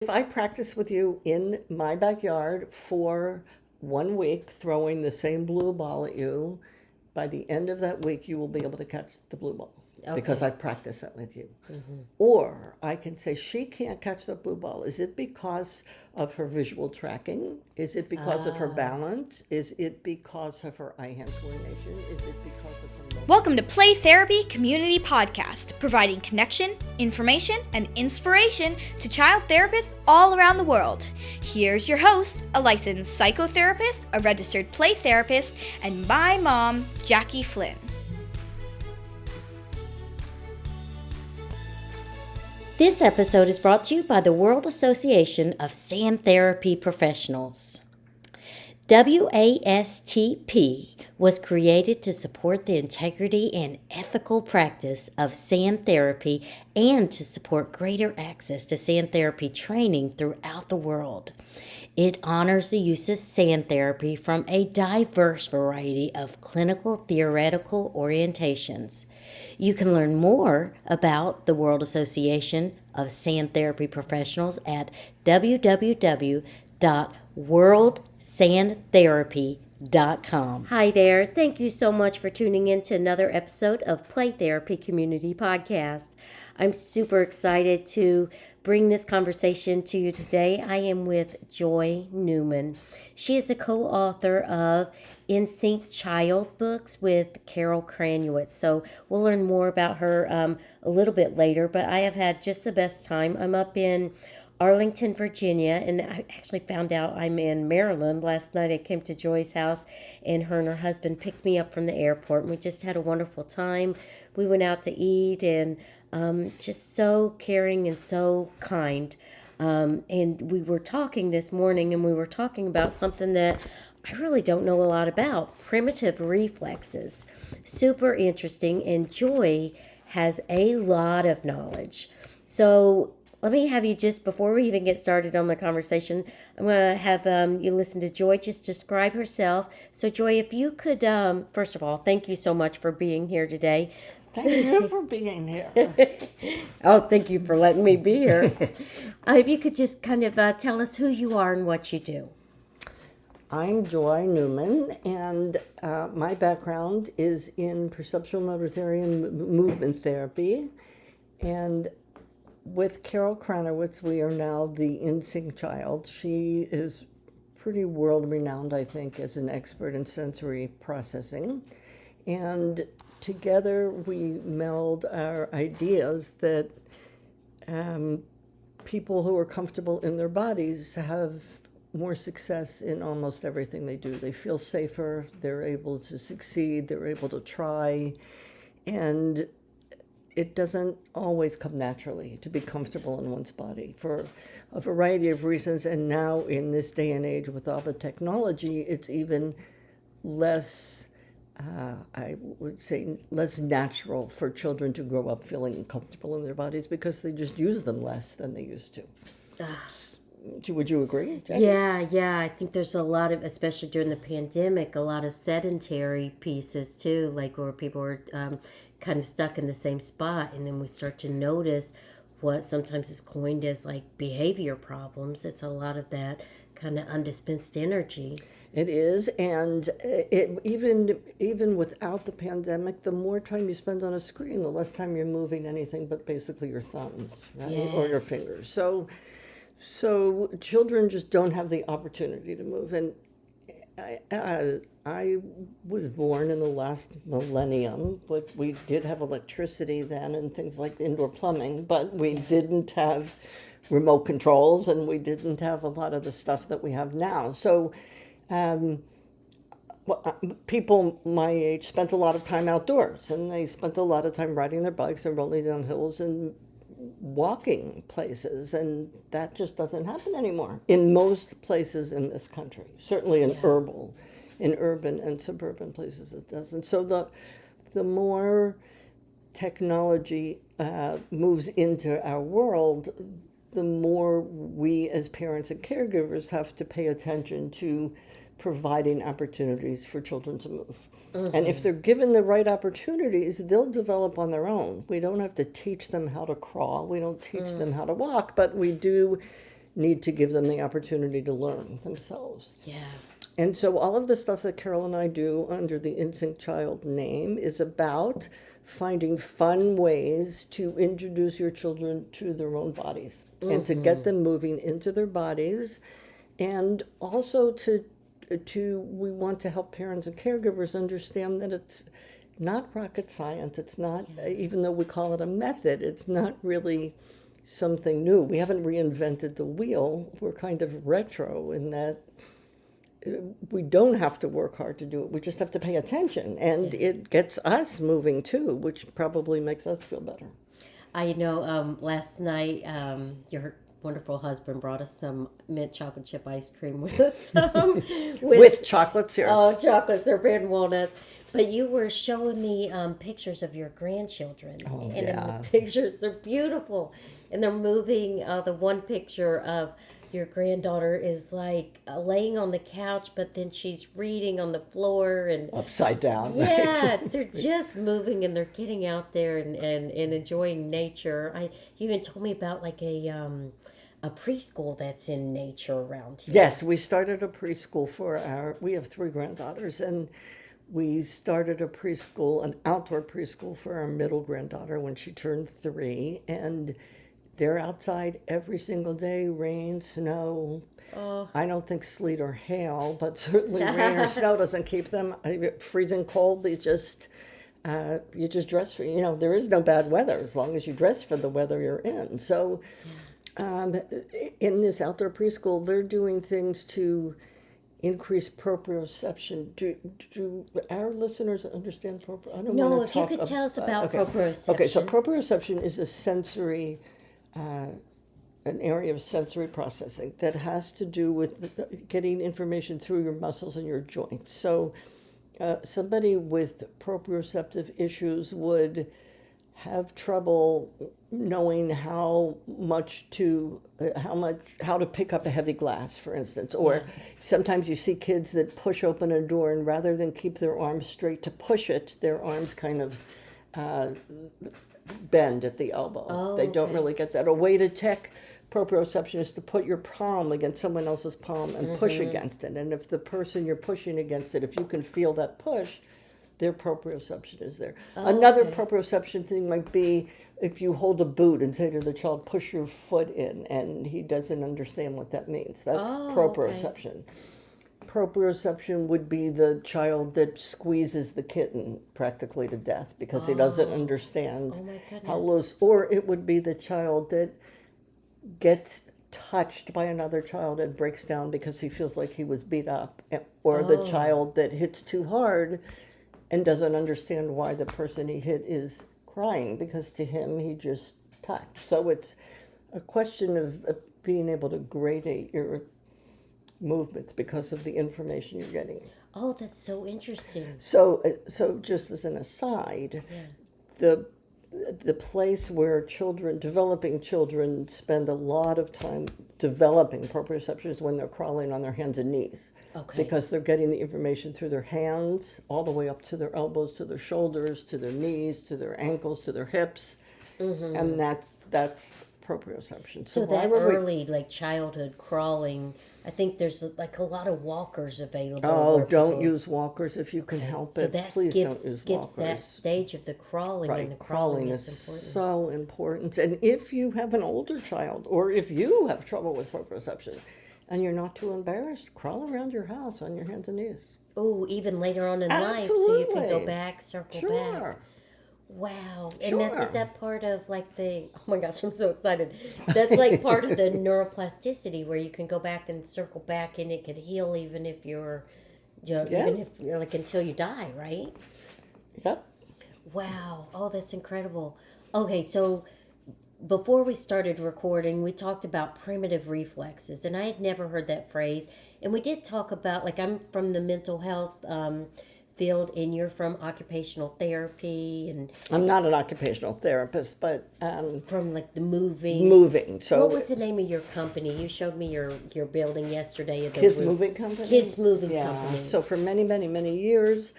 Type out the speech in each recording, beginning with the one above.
If I practice with you in my backyard for 1 week, throwing the same blue ball at you, by the end of that week, you will be able to catch the blue ball because Okay. I've practiced that with you. Or I can say, she can't catch the blue ball. Is it because of her visual tracking? Is it because of her Ah. balance? Is it because of her eye-hand coordination? Is it because of her motor? Welcome to Play Therapy Community Podcast, providing connection, information, and inspiration to child therapists all around the world. Here's your host, a licensed psychotherapist, a registered play therapist, and my mom, Jackie Flynn. This episode is brought to you by the World Association of Sand Therapy Professionals. WASTP was created to support the integrity and ethical practice of sand therapy and to support greater access to sand therapy training throughout the world. It honors the use of sand therapy from a diverse variety of clinical theoretical orientations. You can learn more about the World Association of Sand Therapy Professionals at www.worldsandtherapy.com. Hi there. Thank you so much for tuning in to another episode of Play Therapy Community Podcast. I'm super excited to bring this conversation to you today. I am with Joy Newman. She is a co-author of In Sync Child books with Carol Cranuett. So we'll learn more about her a little bit later, but I have had just the best time. I'm up in Arlington, Virginia, and I actually found out I'm in Maryland. Last night I came to Joy's house, and her husband picked me up from the airport, and we just had a wonderful time. We went out to eat, and just so caring and so kind. And we were talking this morning, and we were talking about something that I really don't know a lot about, primitive reflexes. Super interesting, and Joy has a lot of knowledge. So let me have you, just before we even get started on the conversation, I'm going to have you listen to Joy just describe herself. So Joy, if you could, first of all, thank you so much for being here today. Thank you for being here. Oh, thank you for letting me be here. If you could just kind of tell us who you are and what you do. I'm Joy Newman, and my background is in perceptual motor theory and movement therapy. And with Carol Cranuett, we are now the In Sync Child. She is pretty world-renowned, I think, as an expert in sensory processing. And together we meld our ideas that people who are comfortable in their bodies have more success in almost everything they do. They feel safer, they're able to succeed, they're able to try, and it doesn't always come naturally to be comfortable in one's body for a variety of reasons. And now in this day and age with all the technology, it's even less, I would say, less natural for children to grow up feeling comfortable in their bodies because they just use them less than they used to. Would you agree, Jackie? Yeah. I think there's a lot of, especially during the pandemic, a lot of sedentary pieces too, like where people were kind of stuck in the same spot. And then we start to notice what sometimes is coined as like behavior problems. It's a lot of that kind of undispensed energy. It is, and it even without the pandemic, the more time you spend on a screen, the less time you're moving anything but basically your thumbs, right? Yes. Or your fingers. So children just don't have the opportunity to move. And I was born in the last millennium, but we did have electricity then and things like indoor plumbing, but we didn't have remote controls, and we didn't have a lot of the stuff that we have now. So people my age spent a lot of time outdoors, and they spent a lot of time riding their bikes and rolling down hills and walking places, and that just doesn't happen anymore in most places in this country. Certainly in urban and suburban places it doesn't. So the more technology moves into our world, the more we as parents and caregivers have to pay attention to providing opportunities for children to move. And if they're given the right opportunities, they'll develop on their own. We don't have to teach them how to crawl. We don't teach them how to walk, but we do need to give them the opportunity to learn themselves. Yeah. And so all of the stuff that Carol and I do under the Instinct Child name is about finding fun ways to introduce your children to their own bodies and to get them moving into their bodies, and also to we want to help parents and caregivers understand that it's not rocket science. It's not, even though we call it a method, it's not really something new. We haven't reinvented the wheel. We're kind of retro in that we don't have to work hard to do it. We just have to pay attention, and it gets us moving too, which probably makes us feel better. I know last night your wonderful husband brought us some mint chocolate chip ice cream with With chocolate syrup. Oh, chocolate syrup and walnuts. But you were showing me pictures of your grandchildren. Oh, and in yeah. the pictures, they're beautiful. And they're moving. The one picture of your granddaughter is like laying on the couch, but then she's reading on the floor and Upside down. yeah, Right? they're just moving and they're getting out there and enjoying nature. You even told me about like a preschool that's in nature around here. Yes, we started a preschool we have 3 granddaughters, and we started a preschool, an outdoor preschool for our middle granddaughter when she turned 3, and they're outside every single day, rain, snow. Oh. I don't think sleet or hail, but certainly rain or snow doesn't keep them freezing cold. You just dress for, there is no bad weather as long as you dress for the weather you're in. So in this outdoor preschool, they're doing things to increase proprioception. Do our listeners understand proprioception? I don't No, wanna if you talk could tell us about okay. proprioception. Okay, so proprioception is a sensory, an area of sensory processing that has to do with getting information through your muscles and your joints. So somebody with proprioceptive issues would have trouble knowing how to pick up a heavy glass, for instance. Or sometimes you see kids that push open a door, and rather than keep their arms straight to push it, their arms kind of bend at the elbow. Oh, they don't okay. really get that. A way to check proprioception is to put your palm against someone else's palm and push against it. And if the person you're pushing against it, if you can feel that push, their proprioception is there. Another proprioception thing might be if you hold a boot and say to the child, push your foot in, and he doesn't understand what that means. That's proprioception. Proprioception would be the child that squeezes the kitten practically to death because he doesn't understand how loose. Or it would be the child that gets touched by another child and breaks down because he feels like he was beat up. Or the child that hits too hard and doesn't understand why the person he hit is crying because to him he just touched. So it's a question of being able to gradate your movements because of the information you're getting. Oh, that's so interesting. So just as an aside, the place where developing children spend a lot of time developing proprioception is when they're crawling on their hands and knees. Okay. Because they're getting the information through their hands, all the way up to their elbows, to their shoulders, to their knees, to their ankles, to their hips. And that's proprioception. So that early, like childhood crawling, I think there's like a lot of walkers available. Oh, don't use walkers if you can help So it. that Please don't use skips walkers. that stage of the crawling, and the crawling is important. So important. And if you have an older child, or if you have trouble with proprioception, and you're not too embarrassed, crawl around your house on your hands and knees. Oh, even later on in life, so you can go back, circle Sure. back. Wow. And Sure. is that part of like oh my gosh, I'm so excited. That's like part of the neuroplasticity where you can go back and circle back and it could heal even if even if you're like until you die, right? Yep. Wow. Oh, that's incredible. Okay, so before we started recording, we talked about primitive reflexes, and I had never heard that phrase. And we did talk about, like, I'm from the mental health field, and you're from occupational therapy, and I'm not an occupational therapist, but from like the moving. So What was the name of your company? You showed me your building yesterday. At the Kids Moving Company. Kids Moving Company. So for many, many, many years,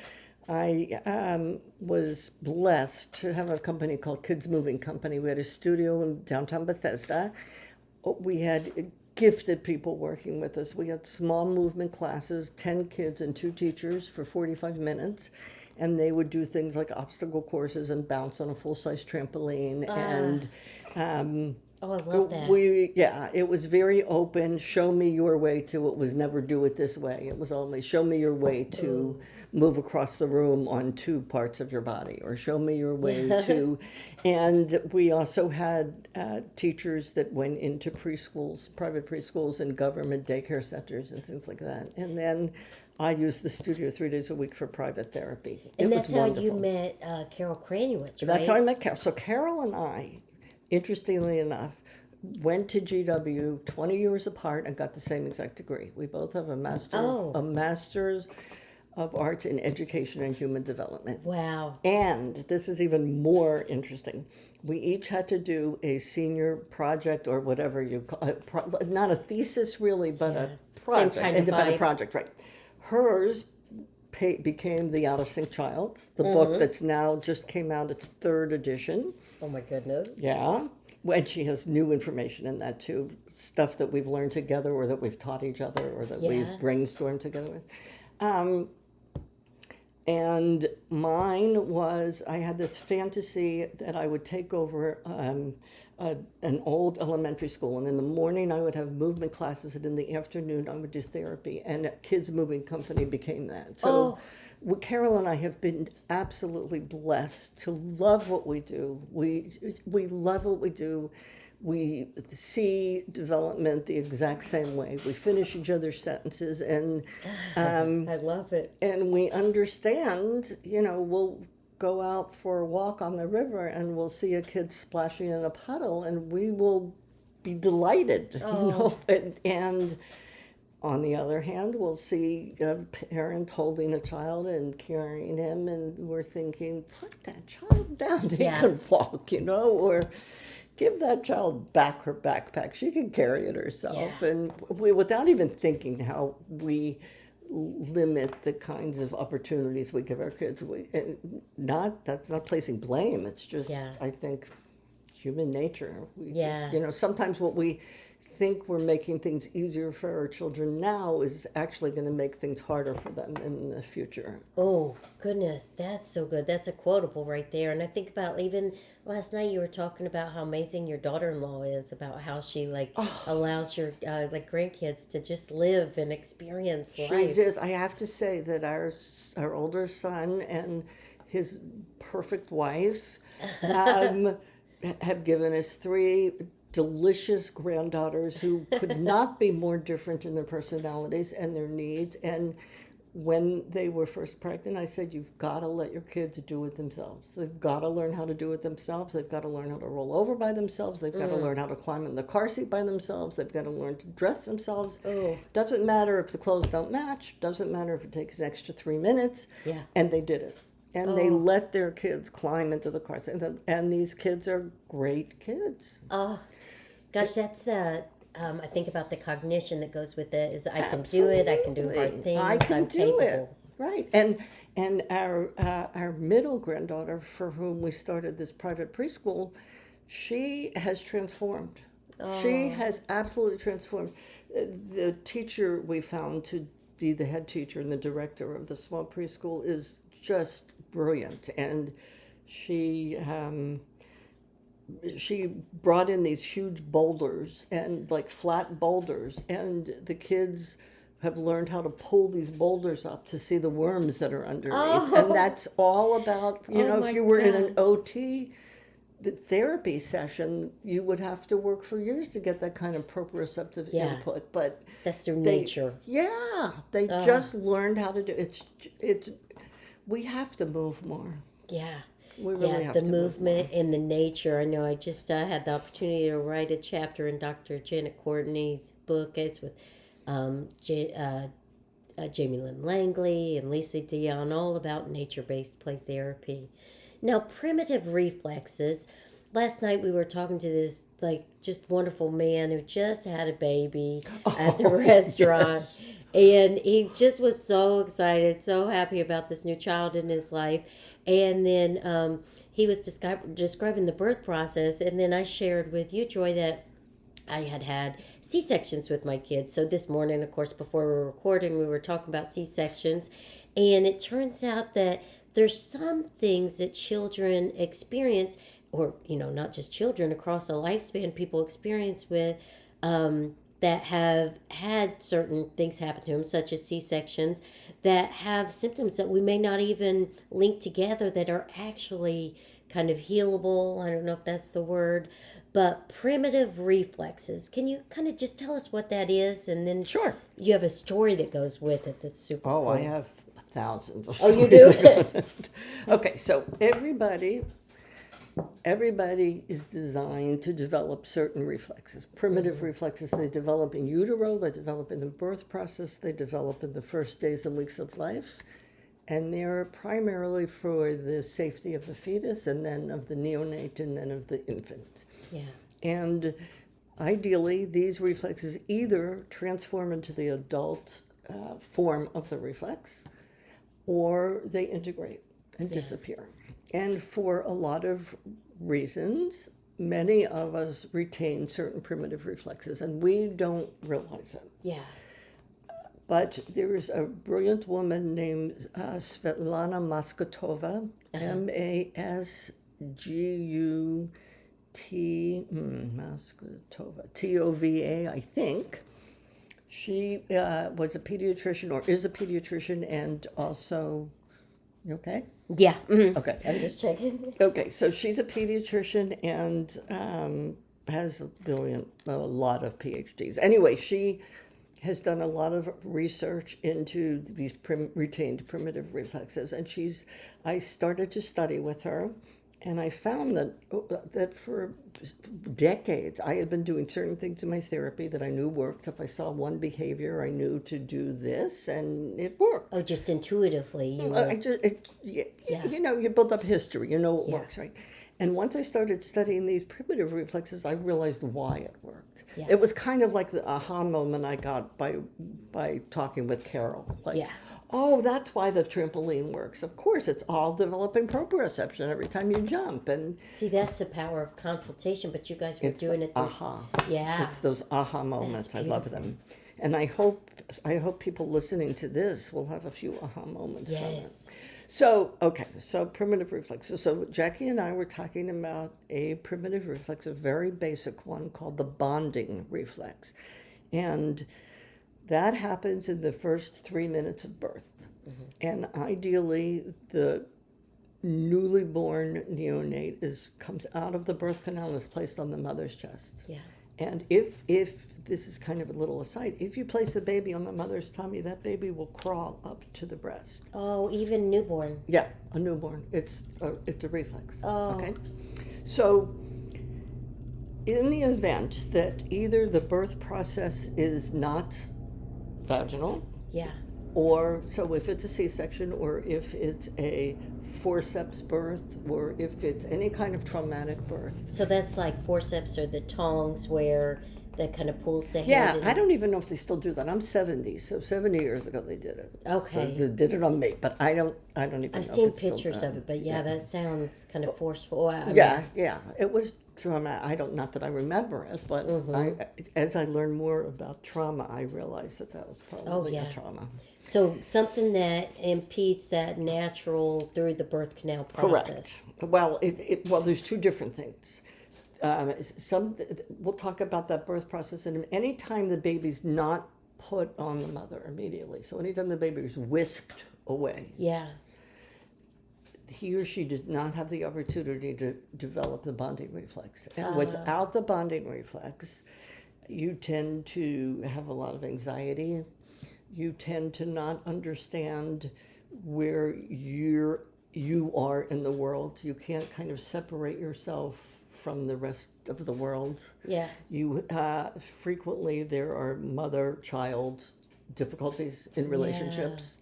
I was blessed to have a company called Kids Moving Company. We had a studio in downtown Bethesda. We had gifted people working with us. We had small movement classes, 10 kids and 2 teachers for 45 minutes. And they would do things like obstacle courses and bounce on a full-size trampoline. Oh, I love that. It was very open. Show me your way to, it was never do it this way. It was only show me your way to move across the room on 2 parts of your body, or show me your way to. And we also had teachers that went into preschools, private preschools and government daycare centers and things like that. And then I used the studio 3 days a week for private therapy. And that's how you met Carol Kranowitz, right? That's how I met Carol. So Carol and I, interestingly enough, went to GW 20 years apart and got the same exact degree. We both have a master's of arts in education and human development. Wow. And this is even more interesting. We each had to do a senior project, or whatever you call it, not a thesis really, but a project, Same kind of independent vibe. project, right? Hers became The Out of Sync Child, the book that's now just came out, its 3rd edition. Oh my goodness. Yeah. And she has new information in that too, stuff that we've learned together, or that we've taught each other, or that we've brainstormed together with. And mine was, I had this fantasy that I would take over an old elementary school, and in the morning I would have movement classes, and in the afternoon I would do therapy, and a kids moving company became that. So Carol and I have been absolutely blessed to love what we do. We love what we do. We see development the exact same way. We finish each other's sentences, and I love it. And we understand, we'll go out for a walk on the river and we'll see a kid splashing in a puddle, and we will be delighted, and on the other hand, we'll see a parent holding a child and carrying him, and we're thinking, put that child down, he can walk, or give that child back her backpack. She can carry it herself. And without even thinking how we limit the kinds of opportunities we give our kids. That's not placing blame. It's just, I think, human nature. We just, sometimes what we think we're making things easier for our children now is actually going to make things harder for them in the future. Oh, goodness. That's so good. That's a quotable right there. And I think about, even last night you were talking about how amazing your daughter-in-law is, about how she allows your grandkids to just live and experience life. She does. I have to say that our older son and his perfect wife have given us 3 delicious granddaughters who could not be more different in their personalities and their needs. And when they were first pregnant, I said, you've got to let your kids do it themselves. They've got to learn how to do it themselves. They've got to learn how to roll over by themselves. They've got to learn how to climb in the car seat by themselves. They've got to learn to dress themselves. Doesn't matter if the clothes don't match. Doesn't matter if it takes an extra 3 minutes. Yeah. And they did it. And they let their kids climb into the car seat. And these kids are great kids. Gosh, that's, I think about the cognition that goes with it, is I can do it, I can do hard things, I can I'm do capable. it. Right. And our middle granddaughter, for whom we started this private preschool, she has transformed. She has absolutely transformed. The teacher we found to be the head teacher and the director of the small preschool is just brilliant. And she brought in these huge boulders, and flat boulders, and the kids have learned how to pull these boulders up to see the worms that are underneath. And that's all about, if you were in an OT therapy session, you would have to work for years to get that kind of proprioceptive input. But that's their nature. Yeah, they just learned how to do it. We have to move more. Yeah. We really have the to movement and the nature. I know I just had the opportunity to write a chapter in Dr. Janet Courtney's book. It's with Jamie Lynn Langley and Lisa Dion, all about nature-based play therapy. Now, primitive reflexes. Last night we were talking to this just wonderful man who just had a baby at the restaurant. Yes. And he just was so excited, so happy about this new child in his life. And then he was describing the birth process. And then I shared with you, Joy, that I had C-sections with my kids. So this morning, of course, before we were recording, we were talking about C-sections. And it turns out that there's some things that children experience, or, not just children, across a lifespan, people experience with that have had certain things happen to them, such as C-sections, that have symptoms that we may not even link together that are actually kind of healable. I don't know if that's the word, but primitive reflexes. Can you kind of just tell us what that is? And then Sure. you have a story that goes with it that's super cool. I have thousands of Oh, you stories do? about it. Okay, so everybody is designed to develop certain reflexes. Primitive reflexes, they develop in utero, they develop in the birth process, they develop in the first days and weeks of life. And they're primarily for the safety of the fetus, and then of the neonate, and then of the infant. Yeah. And ideally, these reflexes either transform into the adult form of the reflex, or they integrate and disappear. And for a lot of reasons, many of us retain certain primitive reflexes, and we don't realize it. Yeah. But there is a brilliant woman named Svetlana Maskatova, Maskatova, Tova, I think. She was a pediatrician, or is a pediatrician, and also, you okay? Yeah. Mm-hmm. Okay. I'm just checking. Okay, so she's a pediatrician and has a lot of PhDs. Anyway, she has done a lot of research into these retained primitive reflexes, and I started to study with her, and I found that for decades I had been doing certain things in my therapy that I knew worked. If I saw one behavior, I knew to do this, and it worked. Oh, just intuitively. You build up history, it works, right? And once I started studying these primitive reflexes, I realized why it worked. Yeah. It was kind of like the aha moment I got by talking with Carol. Oh, that's why the trampoline works. Of course, it's all developing proprioception every time you jump. And see, that's the power of consultation, but you guys were doing it. Aha. Yeah. It's those aha moments. I love them. And I hope people listening to this will have a few aha moments from it. So primitive reflexes. So Jackie and I were talking about a primitive reflex, a very basic one called the bonding reflex. And that happens in the first 3 minutes of birth. Mm-hmm. And ideally, the newly born neonate comes out of the birth canal and is placed on the mother's chest. Yeah. And if this is kind of a little aside, if you place the baby on the mother's tummy, that baby will crawl up to the breast. Oh, even newborn. Yeah, a newborn. It's a reflex. Oh. Okay. So, in the event that either the birth process is not vaginal, yeah, or so if it's a C-section, or if it's a forceps birth, or if it's any kind of traumatic birth. So that's like forceps or the tongs where that kind of pulls the hand. Yeah, I don't even know if they still do that. I'm 70, so 70 years ago they did it. Okay. So they did it on me, but I don't even know. I've seen pictures of it, but that sounds kind of forceful. Yeah, it was trauma. Not that I remember it, but as I learned more about trauma, I realized that was probably a trauma. So something that impedes that natural through the birth canal process. Correct. Well, there's two different things. We'll talk about that birth process, and any time the baby's not put on the mother immediately, so anytime the baby is whisked away, he or she does not have the opportunity to develop the bonding reflex. And without the bonding reflex, you tend to have a lot of anxiety. You tend to not understand where you are in the world. You can't kind of separate yourself from the rest of the world. Yeah. You frequently there are mother-child difficulties in relationships.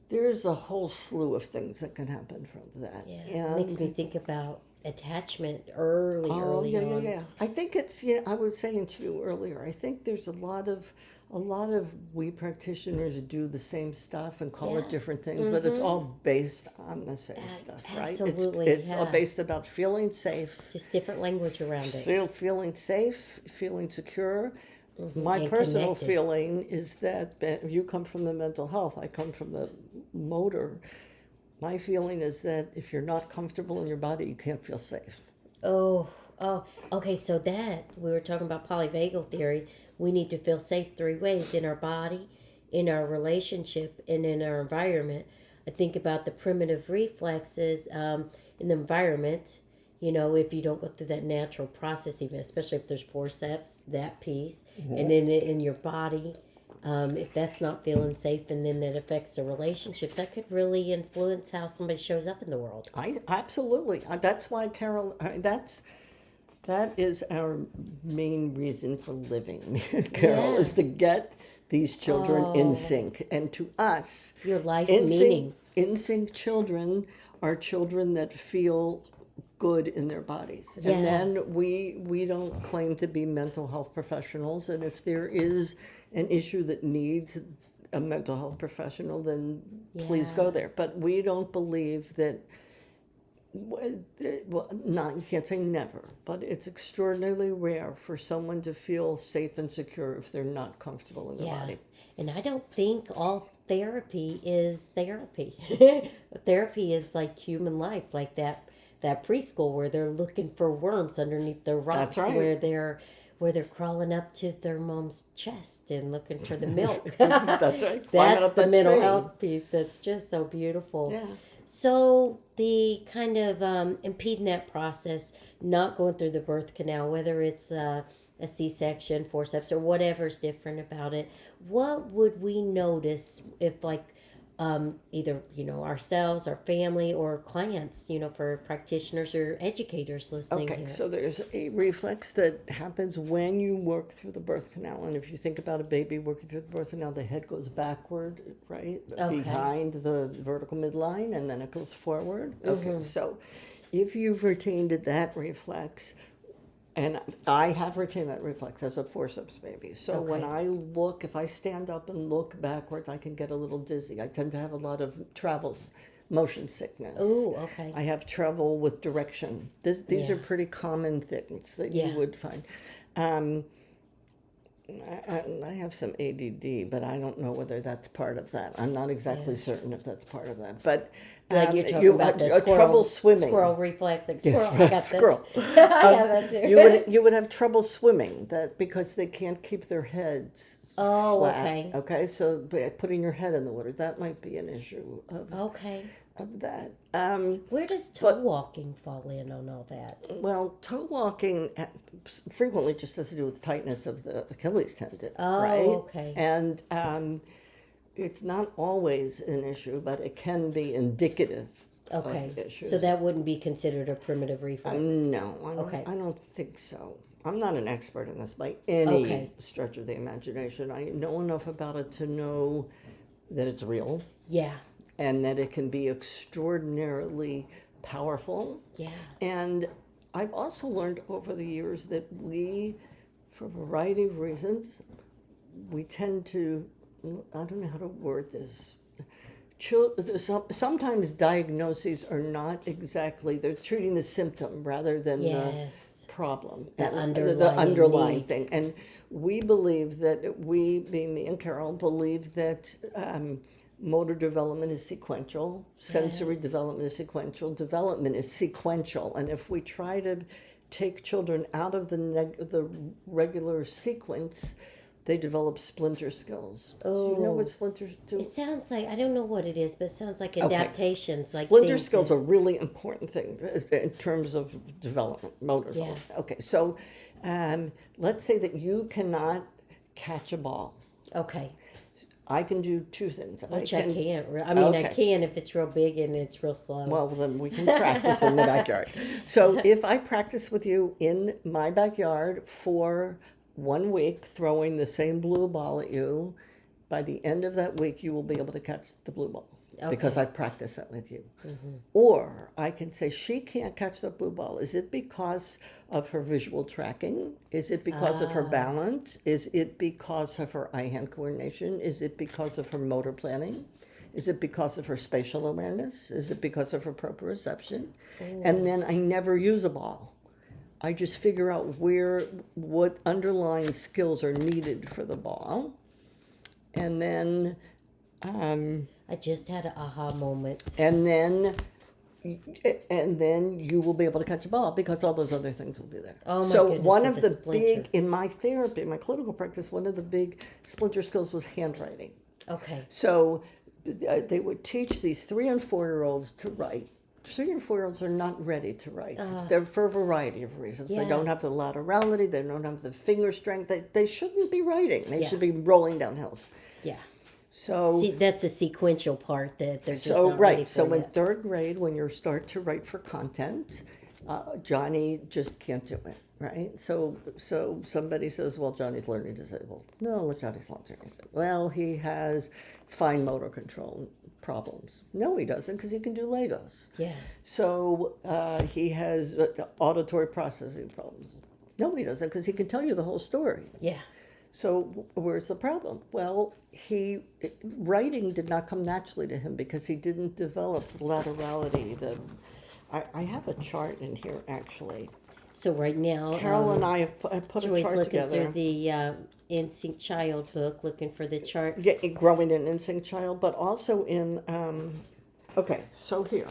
There's a whole slew of things that can happen from that. Yeah, it makes me think about attachment early on. Yeah. I think it's, I was saying to you earlier, I think there's a lot of a lot of we practitioners do the same stuff and call it Yeah. different things, but it's all based on the same stuff, right? Absolutely, It's yeah. based about feeling safe, Just different language around it. still feeling safe, feeling secure. My And personal connected. feeling is that you come from the mental health, I come from the motor. My feeling is that if you're not comfortable in your body, you can't feel safe. Oh, okay. So that we were talking about polyvagal theory. We need to feel safe three ways: in our body, in our relationship, and in our environment. I think about the primitive reflexes in the environment. You know, if you don't go through that natural process, even especially if there's forceps, that piece, and then in your body, if that's not feeling safe, and then that affects the relationships, that could really influence how somebody shows up in the world. I absolutely. That's why Carol. That is our main reason for living, Carol, Yeah. is to get these children in Oh. sync. And to us, Your life in meaning. in sync children are children that feel good in their bodies. Yeah. And then we don't claim to be mental health professionals. And if there is an issue that needs a mental health professional, then please Yeah. go there. But we don't believe that. Well, not, you can't say never, but it's extraordinarily rare for someone to feel safe and secure if they're not comfortable in their Yeah. body. And I don't think all therapy is therapy. Therapy is like human life, like that preschool where they're looking for worms underneath the rocks, right. where they're crawling up to their mom's chest and looking for the milk. That's right. Climbing That's up the that mental tree. health piece. That's just so beautiful. Yeah. So the kind of impeding that process, not going through the birth canal, whether it's a C-section, forceps, or whatever's different about it, what would we notice if, like, either ourselves, our family, or clients, for practitioners or educators listening Okay, here? so there's a reflex that happens when you work through the birth canal. And if you think about a baby working through the birth canal, the head goes backward, right? Okay. Behind the vertical midline, and then it goes forward. Mm-hmm. Okay, so if you've retained that reflex, and I have retained that reflex as a forceps baby. So when Okay. I look, if I stand up and look backwards, I can get a little dizzy. I tend to have a lot of motion sickness. Oh, okay. I have trouble with direction. These are Yeah. pretty common things that Yeah. you would find. I have some ADD, but I don't know whether that's part of that. I'm not exactly certain if that's part of that. But Like you're talking about the squirrel, trouble swimming. squirrel reflex, like Yes, squirrel. I right, got squirrel. that. I have that too. You would have trouble swimming because they can't keep their heads Oh, flat. okay. Okay, so by putting your head in the water, that might be an issue Okay. of that. Where does toe walking fall in on all that? Well, toe walking frequently just has to do with tightness of the Achilles tendon, Oh, right? okay. And it's not always an issue, but it can be indicative Okay. of issues. So that wouldn't be considered a primitive reflex. No, Okay. I don't think so. I'm not an expert in this by any Okay. stretch of the imagination. I know enough about it to know that it's real Yeah. and that it can be extraordinarily powerful. Yeah. And I've also learned over the years that we, for a variety of reasons, we tend to, I don't know how to word this. Sometimes diagnoses are not exactly, they're treating the symptom rather than Yes. the problem. The and underlying underlying need. thing. And we believe that, we, being me and Carol, believe that motor development is sequential, sensory Yes. development is sequential, development is sequential. And if we try to take children out of the regular sequence, they develop splinter skills. Do you know what splinters do? It sounds like, I don't know what it is, but it sounds like adaptations. Like Splinter things skills that- are a really important thing in terms of development, motor Yeah. development. Okay, so let's say that you cannot catch a ball. Okay. I can do two things. Which I can't. I mean, I Okay. can if it's real big and it's real slow. Well, then we can practice in the backyard. So if I practice with you in my backyard for 1 week, throwing the same blue ball at you, by the end of that week, you will be able to catch the blue ball. because I've practiced that with you. Or I can say she can't catch the blue ball. Is it because of her visual tracking? Is it because of her balance? Is it because of her eye-hand coordination? Is it because of her motor planning? Is it because of her spatial awareness? Is it because of her proprioception? And then I never use a ball. I just figure out what underlying skills are needed for the ball. And then I just had an aha moment. and then you will be able to catch a ball because all those other things will be there. Oh my so goodness, one it's of a the splinter. in my therapy, my clinical practice, one of the big splinter skills was handwriting. Okay. So they would teach these 3 and 4-year-olds to write. 3 and 4-year-olds are not ready to write. They're for a variety of reasons. Yeah. They don't have the laterality. They don't have the finger strength. They shouldn't be writing. They Yeah. should be rolling down hills. Yeah. So See, that's a sequential part that they're just not ready right. for So in yet. 3rd grade, when you start to write for content, Johnny just can't do it. Right. So somebody says, well, Johnny's learning disabled. No, Johnny's not learning disabled. Well, he has fine motor control problems. No, he doesn't, because he can do Legos. Yeah. So he has auditory processing problems. No, he doesn't, because he can tell you the whole story. Yeah. So where's the problem? Well, writing did not come naturally to him because he didn't develop the laterality. I have a chart in here, actually. So right now, Carol and I have put a Joy's chart looking together. through the Instinct Child book, looking for the chart. Yeah, growing an instinct child, but also in, okay, so here,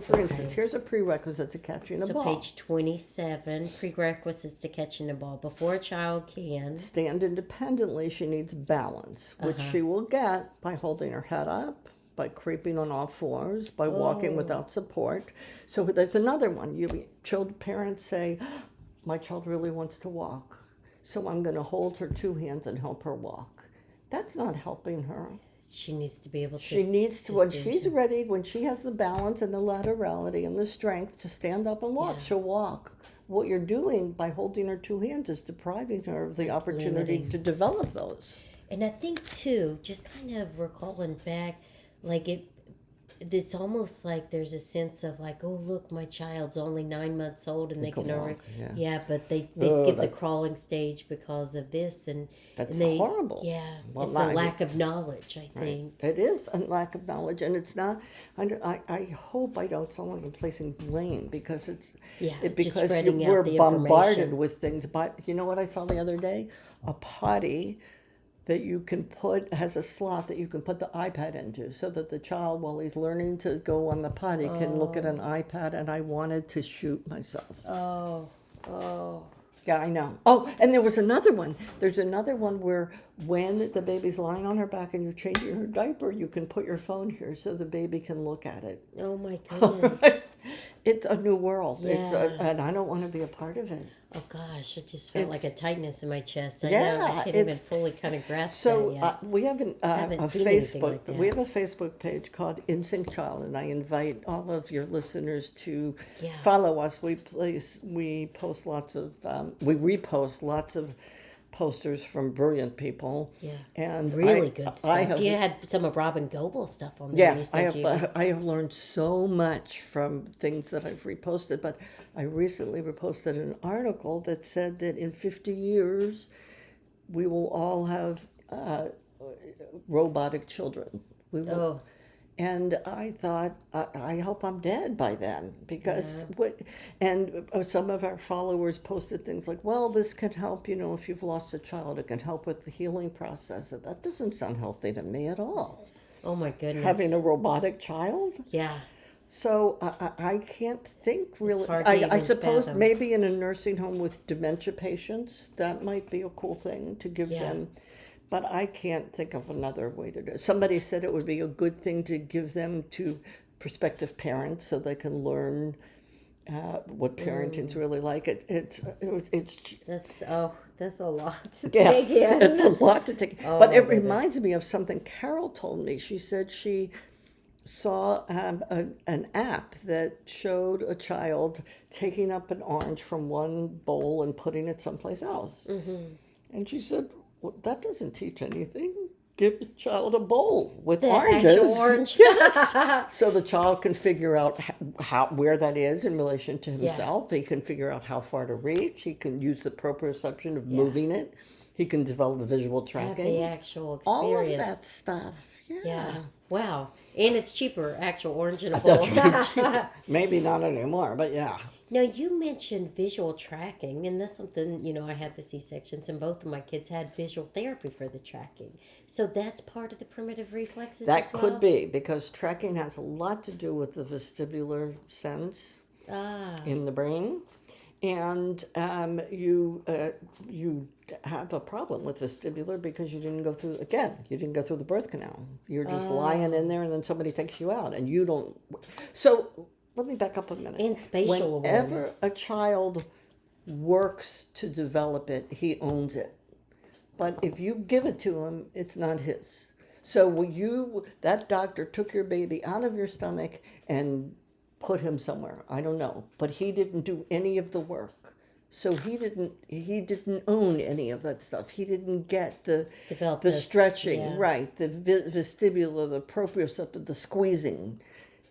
for instance, here's a prerequisite to catching a So ball. page 27, prerequisites to catching a ball. Before a child can Stand independently, she needs balance, which she will get by holding her head up, by creeping on all fours, by walking without support. So there's another one. Parents say, my child really wants to walk, so I'm going to hold her 2 hands and help her walk. That's not helping her. she needs to be able to. She needs to, when she's ready, when she has the balance and the laterality and the strength to stand up and walk, she'll walk. What you're doing by holding her 2 hands is depriving her of the opportunity to develop those. And I think too, just kind of recalling back, like it's almost like there's a sense of like, oh look, my child's only 9 months old and they can already, but they skip the crawling stage because of this, and That's they, horrible. Yeah, Well, it's a lack of knowledge, I think. It is a lack of knowledge, and it's not. I hope I don't sound like I'm placing blame because it's just because spreading out we're the bombarded information. with things. But you know what I saw the other day? A potty that you can has a slot that you can put the iPad into, so that the child, while he's learning to go on the potty, can look at an iPad. And I wanted to shoot myself. Oh. Yeah, I know. Oh, and there was another one. There's another one where when the baby's lying on her back and you're changing her diaper, you can put your phone here so the baby can look at it. Oh my goodness. It's a new world. Yeah. And I don't want to be a part of it. Oh gosh, it just felt like a tightness in my chest. I Yeah, know, I can't even fully kind of grasp So that yet. we have a haven't seen anything Facebook. like that. We have a Facebook page called Instinct Child, and I invite all of your listeners to follow us. We post lots of we repost lots of posters from brilliant people. Yeah, and really good stuff. You You had some of Robin Goebel stuff on there. Yeah, I have learned so much from things that I've reposted, but I recently reposted an article that said that in 50 years, we will all have robotic children. We will. And I thought, I hope I'm dead by then, because some of our followers posted things like, well, this can help, if you've lost a child, it can help with the healing process. And that doesn't sound healthy to me at all. Oh my goodness. Having a robotic child? Yeah. So I can't think really. hard to I even suppose fathom. maybe in a nursing home with dementia patients, that might be a cool thing to give them. But I can't think of another way to do it. Somebody said it would be a good thing to give them to prospective parents so they can learn what parenting's really like. It's That's a lot to take in. It's a lot to take. But it reminds me of something Carol told me. She said she saw an app that showed a child taking up an orange from one bowl and putting it someplace else. Mm-hmm. And she said, well, that doesn't teach anything. give the child a bowl with The oranges. actual orange. Yes. So the child can figure out where that is in relation to himself. He can figure out how far to reach. He can use the proprioception of moving it. He can develop visual Have tracking. the actual experience. All of that stuff. Yeah. Wow. And it's cheaper, actual orange in a bowl. That's very cheap. Maybe not anymore, but yeah. Now, you mentioned visual tracking, and that's something, I had the C-sections, and both of my kids had visual therapy for the tracking. So that's part of the primitive reflexes That as well? could be, because tracking has a lot to do with the vestibular sense in the brain. And you have a problem with vestibular because you didn't go through the birth canal. You're just lying in there, and then somebody takes you out, and you don't. So let me back up a minute. And spatial Whenever awareness. a child works to develop it, he owns it. But if you give it to him, it's not his. So that doctor took your baby out of your stomach and put him somewhere. I don't know, but he didn't do any of the work. So he didn't own any of that stuff. He didn't get the stretching, right? The vestibular, the proprioceptive, the squeezing.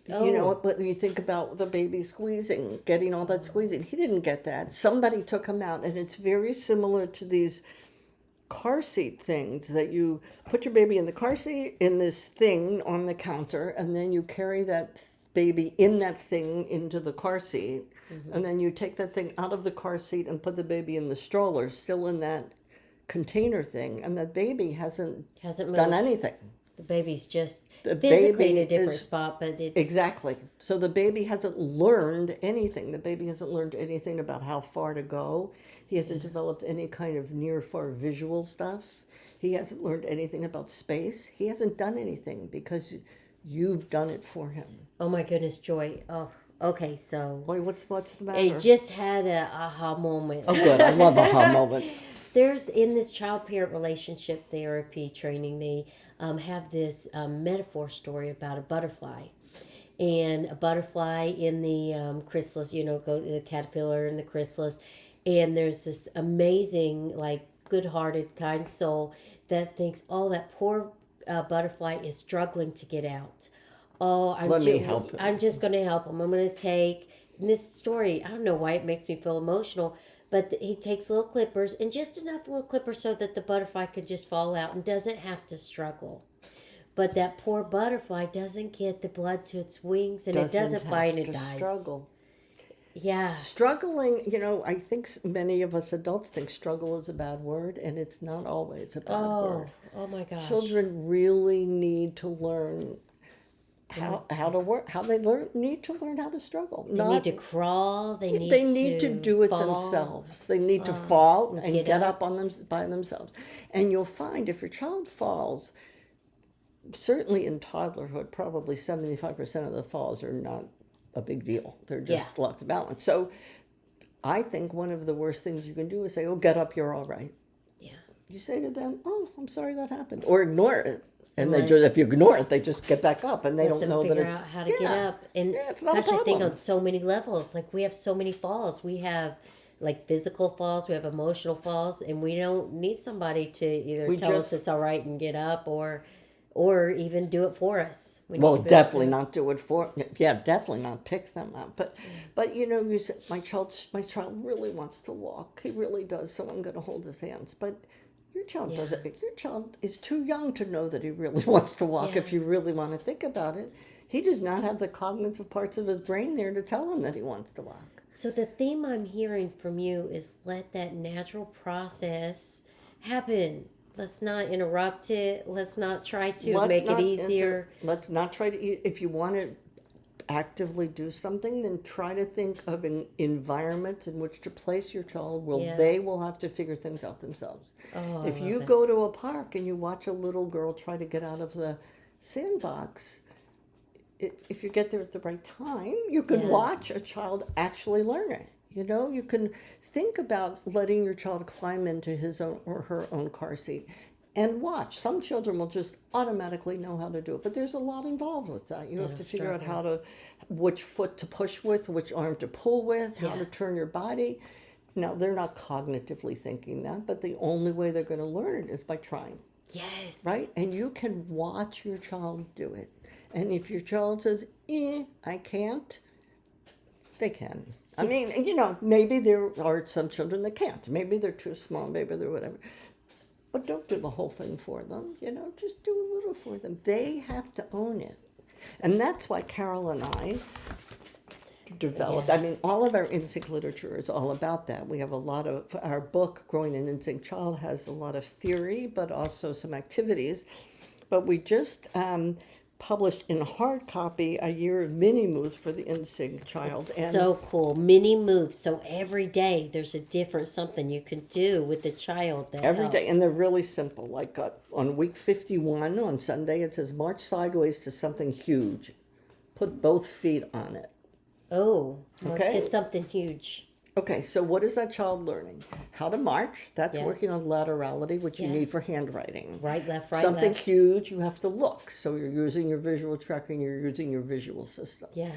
But you think about the baby squeezing, getting all that squeezing. He didn't get that. Somebody took him out, and it's very similar to these car seat things that you put your baby in the car seat in this thing on the counter, and then you carry that baby in that thing into the car seat, and then you take that thing out of the car seat and put the baby in the stroller, still in that container thing, and that baby hasn't done anything. The baby's just physically in a different spot, but exactly. So the baby hasn't learned anything. The baby hasn't learned anything about how far to go. He hasn't developed any kind of near-far visual stuff. He hasn't learned anything about space. He hasn't done anything because you've done it for him. Oh my goodness, Joy. Oh, okay, so. Boy, what's the matter? I just had a aha moment. Oh, good. I love aha moments. There's, in this child-parent relationship therapy training, they have this metaphor story about a butterfly. And a butterfly in the chrysalis, the caterpillar and the chrysalis. And there's this amazing, good-hearted, kind soul that thinks, that poor butterfly is struggling to get out. Let me help him. I'm just going to help him. I'm going to take this story. I don't know why it makes me feel emotional, but he takes little clippers, and just enough little clippers so that the butterfly could just fall out and doesn't have to struggle. But that poor butterfly doesn't get the blood to its wings, and it doesn't fly, and it dies. Struggle. Yeah. Struggling, I think many of us adults think struggle is a bad word, and it's not always a bad word. Oh my gosh. Children really need to learn how to work, need to learn how to struggle. They need to crawl. They need to do it fall. themselves. They need to fall and get up on them by themselves. And you'll find if your child falls, certainly in toddlerhood, probably 75% of the falls are not a big deal. They're just lost balance. So I think one of the worst things you can do is say, "Oh, get up, you're all right." Yeah. You say to them, "Oh, I'm sorry that happened," or ignore it. And if you ignore it, they just get back up, and they don't know that it's out how to get up. And it's not a I think problem. on so many levels, we have so many falls. We have physical falls, we have emotional falls, and we don't need somebody to either tell us it's all right and get up, or even do it for us. Definitely not do it for. Yeah, definitely not pick them up. But you said my child really wants to walk. He really does. So I'm going to hold his hands. But your child doesn't. Your child is too young to know that he really wants to walk. If you really want to think about it, he does not have the cognitive parts of his brain there to tell him that he wants to walk. So the theme I'm hearing from you is let that natural process happen. Let's not interrupt it. Let's not try to make it easier. Let's not try to. If you want to actively do something, then try to think of an environment in which to place your child where they will have to figure things out themselves. Oh, if you go to a park and you watch a little girl try to get out of the sandbox, if you get there at the right time, you can watch a child actually learn it. You can think about letting your child climb into his own or her own car seat and watch. Some children will just automatically know how to do it, but there's a lot involved with that. You have to figure out which foot to push with, which arm to pull with, how to turn your body. Now, they're not cognitively thinking that, but the only way they're going to learn it is by trying. Yes. right? And you can watch your child do it. And if your child says, I can't, they can. I mean, maybe there are some children that can't. Maybe they're too small, maybe they're whatever. But don't do the whole thing for them, just do a little for them. They have to own it. And that's why Carol and I developed, Yeah. I mean, all of our in-sync literature is all about that. We have a lot of, our book, Growing an In-Sync Child, has a lot of theory, but also some activities. But we just published in hard copy a year of mini moves for the in-sync child. So cool. Mini moves. So every day there's a different something you can do with the child. Every day, and they're really simple. Like on week 51 on Sunday, it says march sideways to something huge. Put both feet on it. Oh, Okay. Just something huge. Okay, so what is that child learning? How to march. That's Yeah. working on laterality, which you Yeah. need for handwriting. Right, left, right, Something left. huge, you have to look. So you're using your visual tracking, you're using your visual system. Yeah.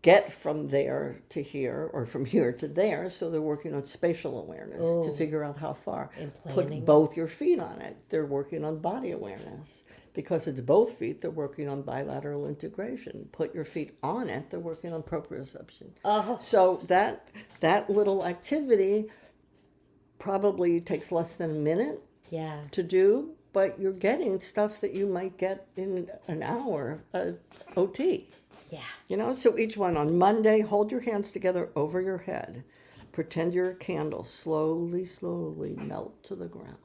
Get from there to here or from here to there. So they're working on spatial awareness to figure out how far. And planning. Put both your feet on it. They're working on body awareness. Because it's both feet, they're working on bilateral integration. Put your feet on it, they're working on proprioception. Oh. So that little activity probably takes less than a minute Yeah. to do, but you're getting stuff that you might get in an hour of OT. Yeah. So each one on Monday, hold your hands together over your head. Pretend you're a candle. Slowly, slowly melt to the ground.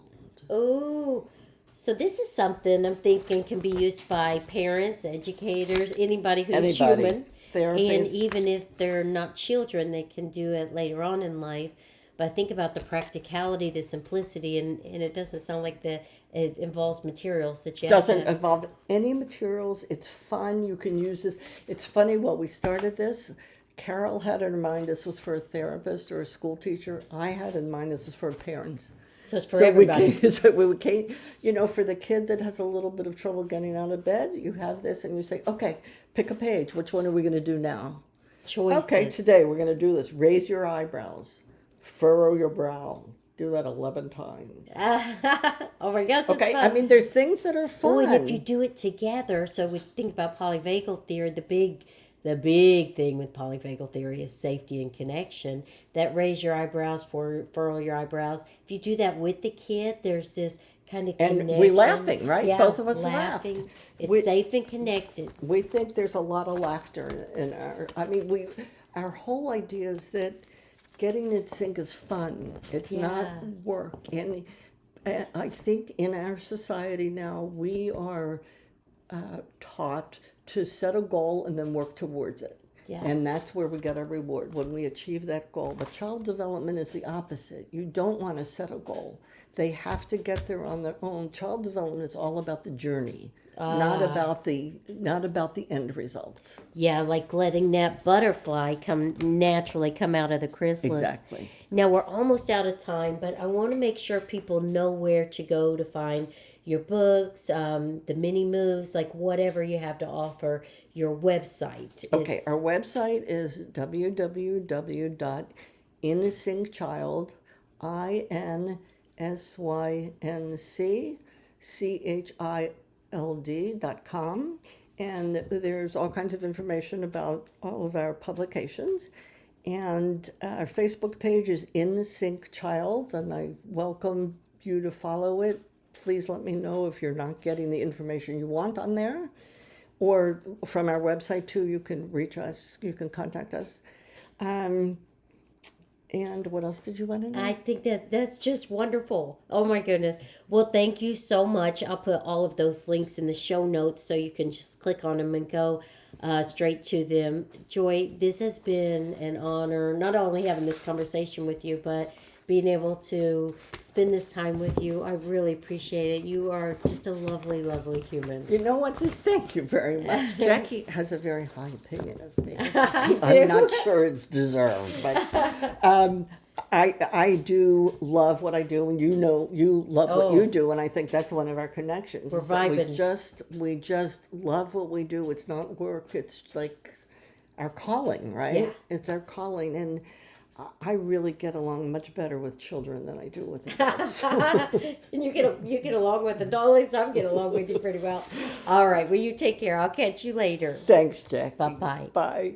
Oh. So this is something I'm thinking can be used by parents, educators, anybody who's human. Therapists. And even if they're not children, they can do it later on in life. But I think about the practicality, the simplicity, and it doesn't sound like it involves materials that you Doesn't have to... involve any materials. It's fun. You can use this. It's funny, while we started this, Carol had in mind this was for a therapist or a school teacher. I had in mind this was for parents. So it's for everybody. We came, for the kid that has a little bit of trouble getting out of bed, you have this and you say, okay, pick a page. Which one are we going to do now? Choices. Okay, today we're going to do this. Raise your eyebrows. Furrow your brow. Do that 11 times. Oh my God, that's Okay, fun. I mean, there are things that are fun. Oh, and if you do it together, so we think about polyvagal theory, the big thing with polyvagal theory is safety and connection. That raise your eyebrows, furrow your eyebrows. If you do that with the kid, there's this kind of connection. And we're laughing, right? Yeah, Both of us laughing. laughed. It's safe and connected. We think there's a lot of laughter in our whole idea is that getting in sync is fun. It's not work. And I think in our society now, we are taught to set a goal and then work towards it. Yeah. And that's where we get our reward, when we achieve that goal. But child development is the opposite. You don't want to set a goal. They have to get there on their own. Child development is all about the journey, not about the end result. Yeah, like letting that butterfly naturally come out of the chrysalis. Exactly. Now we're almost out of time, but I want to make sure people know where to go to find your books, the mini moves, like whatever you have to offer, your website. Okay, our website is www.insyncchild, INSYNCCHILD.com. And there's all kinds of information about all of our publications. And our Facebook page is In Sync Child, and I welcome you to follow it. Please let me know if you're not getting the information you want on there. Or from our website, too, you can reach us, you can contact us. And what else did you want to know? I think that's just wonderful. Oh my goodness. Well, thank you so much. I'll put all of those links in the show notes so you can just click on them and go straight to them. Joy, this has been an honor, not only having this conversation with you, but being able to spend this time with you. I really appreciate it. You are just a lovely, lovely human. You know what? Thank you very much. Jackie has a very high opinion of me. I'm not sure it's deserved, but I do love what I do, and you love what you do, and I think that's one of our connections. We're vibing. We just love what we do. It's not work. It's like our calling, right? Yeah. It's our calling, and I really get along much better with children than I do with adults. And you get along with adults. At least I'm getting along with you pretty well. All right. Well, you take care. I'll catch you later. Thanks, Jackie. Bye-bye. Bye.